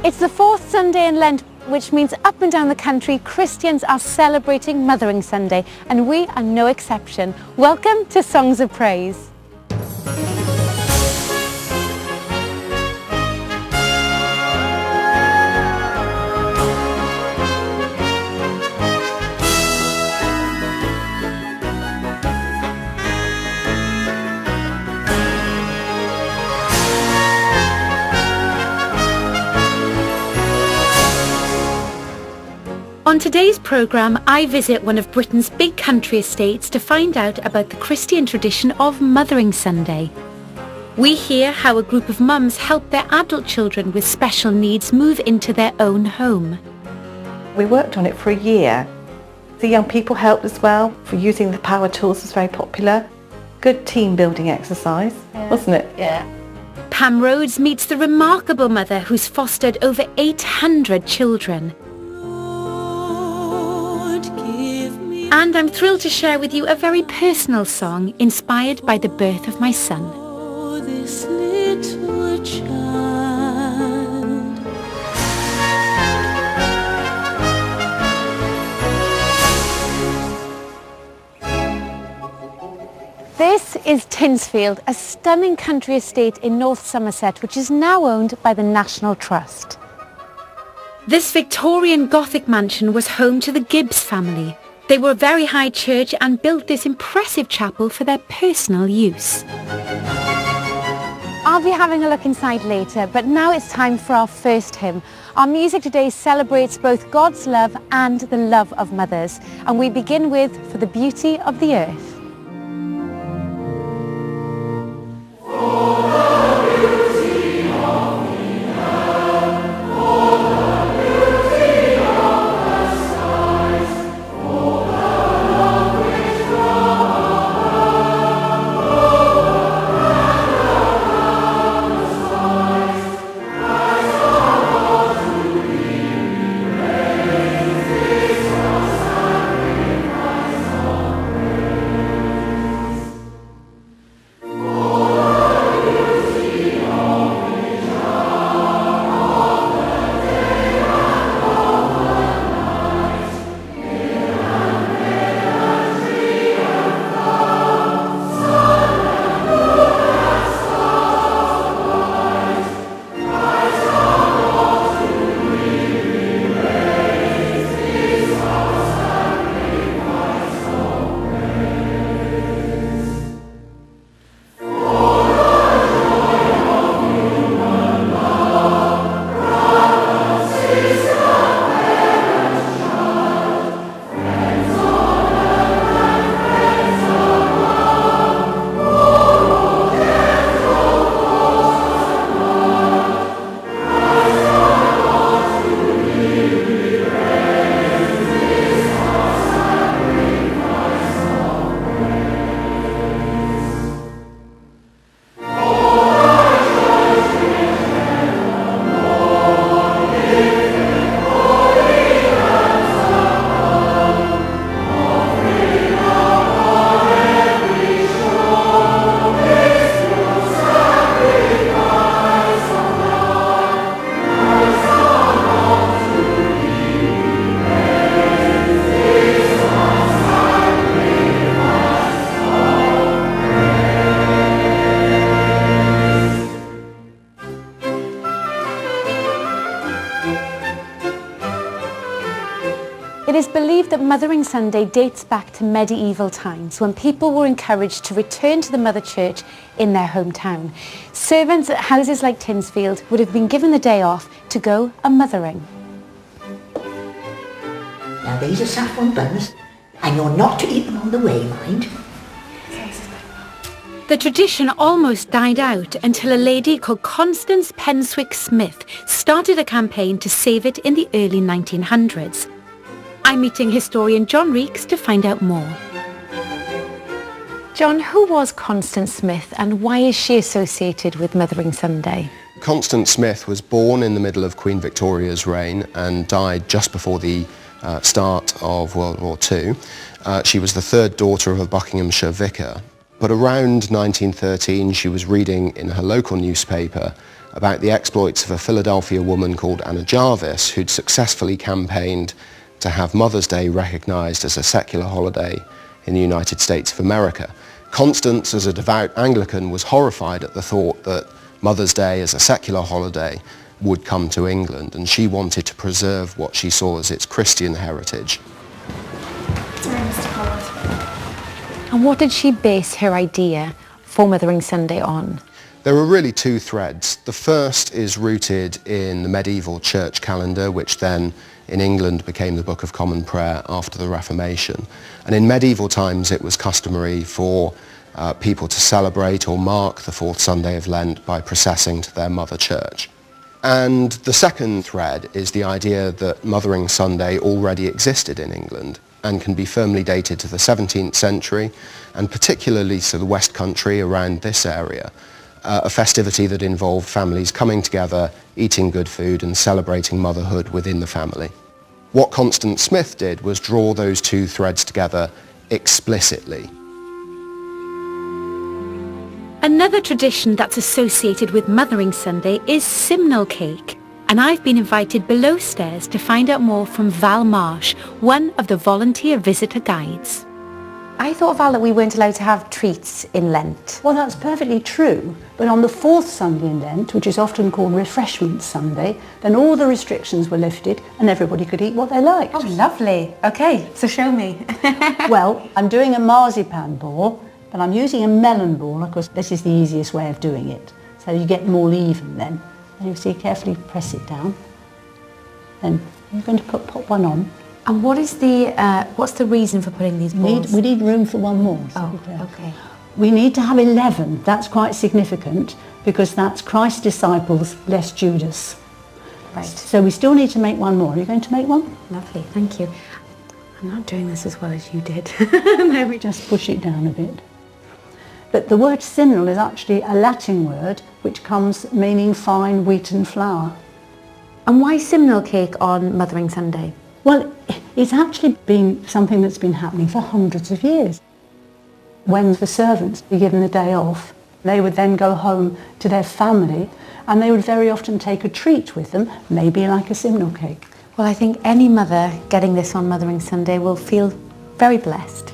It's the fourth Sunday in Lent, which means up and down the country, Christians are celebrating Mothering Sunday, and we are no exception. Welcome to Songs of Praise. On today's programme, I visit one of Britain's big country estates to find out about the Christian tradition of Mothering Sunday. We hear how a group of mums help their adult children with special needs move into their own home. We worked on it for a year. The young people helped as well. For using the power tools was very popular. Good team building exercise, wasn't it? Yeah. Pam Rhodes meets the remarkable mother who's fostered over 800 children. And I'm thrilled to share with you a very personal song inspired by the birth of my son. This little child. This is Tinsfield, a stunning country estate in North Somerset, which is now owned by the National Trust. This Victorian Gothic mansion was home to the Gibbs family. They were a very high church and built this impressive chapel for their personal use. I'll be having a look inside later, but now it's time for our first hymn. Our music today celebrates both God's love and the love of mothers, and we begin with For the Beauty of the Earth. It is believed that Mothering Sunday dates back to medieval times when people were encouraged to return to the Mother Church in their hometown. Servants at houses like Tinsfield would have been given the day off to go a-mothering. Now these are saffron buns, and you're not to eat them on the way, mind. The tradition almost died out until a lady called Constance Penswick Smith started a campaign to save it in the early 1900s. I'm meeting historian John Reeks to find out more. John, who was Constance Smith and why is she associated with Mothering Sunday? Constance Smith was born in the middle of Queen Victoria's reign and died just before the start of World War II. She was the third daughter of a Buckinghamshire vicar. But around 1913, she was reading in her local newspaper about the exploits of a Philadelphia woman called Anna Jarvis, who'd successfully campaigned to have Mother's Day recognised as a secular holiday in the United States of America. Constance, as a devout Anglican, was horrified at the thought that Mother's Day as a secular holiday would come to England, and she wanted to preserve what she saw as its Christian heritage. Sorry, Mr. Pollard. And what did she base her idea for Mothering Sunday on? There are really two threads. The first is rooted in the medieval church calendar, which then in England became the Book of Common Prayer after the Reformation. And in medieval times it was customary for people to celebrate or mark the fourth Sunday of Lent by processing to their mother church. And the second thread is the idea that Mothering Sunday already existed in England and can be firmly dated to the 17th century, and particularly to the West Country around this area, a festivity that involved families coming together, eating good food and celebrating motherhood within the family. What Constance Smith did was draw those two threads together explicitly. Another tradition that's associated with Mothering Sunday is simnel cake, and I've been invited below stairs to find out more from Val Marsh, one of the volunteer visitor guides. I thought, Val, that we weren't allowed to have treats in Lent. Well, that's perfectly true, but on the fourth Sunday in Lent, which is often called Refreshment Sunday, then all the restrictions were lifted and everybody could eat what they liked. Oh, lovely. Okay, so show me. Well, I'm doing a marzipan ball, but I'm using a melon ball. Of course, this is the easiest way of doing it. So you get them all even then. And you see, carefully press it down. Then you're going to pop one on. And what is what's the reason for putting these balls? We need room for one more. Oh, okay. We need to have 11. That's quite significant because that's Christ's disciples less Judas. Right. So we still need to make one more. Are you going to make one? Lovely, thank you. I'm not doing this as well as you did. There we Just push it down a bit. But the word simnel is actually a Latin word which comes meaning fine wheaten flour. And why simnel cake on Mothering Sunday? Well, it's actually been something that's been happening for hundreds of years. When the servants were given the day off, they would then go home to their family and they would very often take a treat with them, maybe like a simnel cake. Well, I think any mother getting this on Mothering Sunday will feel very blessed.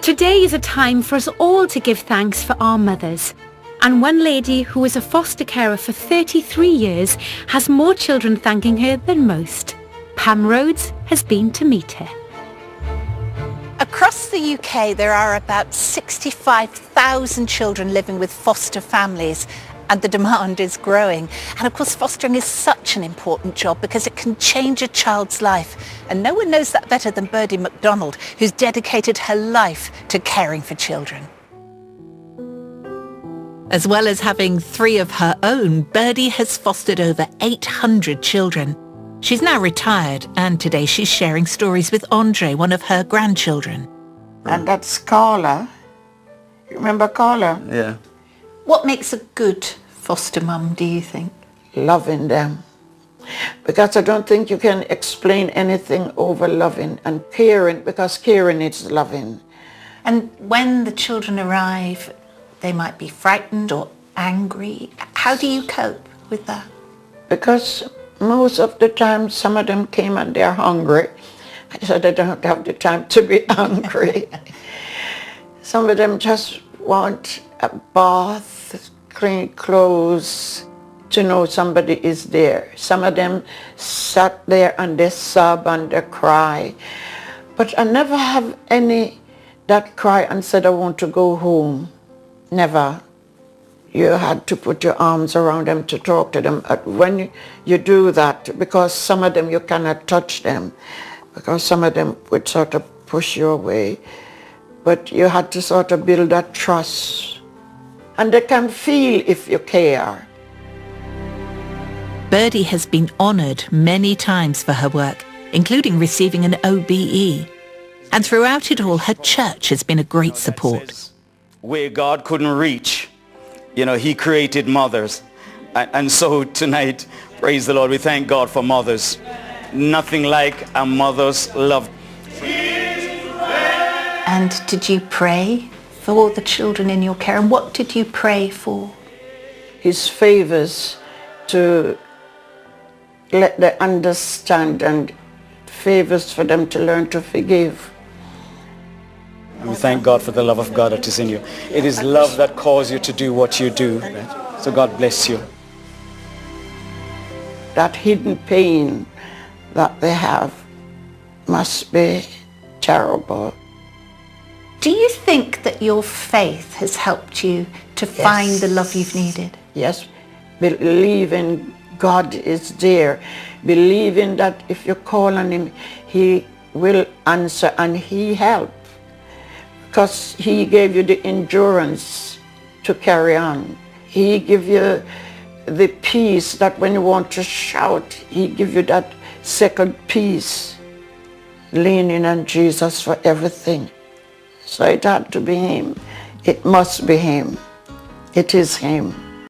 Today is a time for us all to give thanks for our mothers. And one lady who was a foster carer for 33 years has more children thanking her than most. Pam Rhodes has been to meet her. Across the UK, there are about 65,000 children living with foster families, and the demand is growing. And of course, fostering is such an important job because it can change a child's life. And no one knows that better than Birdie MacDonald, who's dedicated her life to caring for children. As well as having 3 of her own, Birdie has fostered over 800 children. She's now retired, and today she's sharing stories with Andre, one of her grandchildren. And that's Carla. You remember Carla? Yeah. What makes a good foster mum, do you think? Loving them. Because I don't think you can explain anything over loving and caring, because caring is loving. And when the children arrive, they might be frightened or angry. How do you cope with that? Because most of the time, some of them came and they're hungry. So they don't have the time to be hungry. Some of them just want a bath, clean clothes, to know somebody is there. Some of them sat there and they sob and they cry. But I never have any that cry and said, I want to go home. Never. You had to put your arms around them to talk to them. When you do that, because some of them you cannot touch them, because some of them would sort of push you away. But you had to sort of build that trust. And they can feel if you care. Birdie has been honoured many times for her work, including receiving an OBE. And throughout it all, her church has been a great support. Where God couldn't reach, he created mothers. And so tonight, praise the Lord, we thank God for mothers. Nothing like a mother's love. And did you pray for all the children in your care? And what did you pray for? His favors, to let them understand, and favors for them to learn to forgive. And we thank God for the love of God that is in you. It is love that calls you to do what you do. Right? So God bless you. That hidden pain that they have must be terrible. Do you think that your faith has helped you to find the love you've needed? Yes. Believing God is there. Believing that if you call on him, he will answer and he helps. Because he gave you the endurance to carry on. He gave you the peace that when you want to shout, he gives you that second peace. Leaning on Jesus for everything. So it had to be him. It must be him. It is him.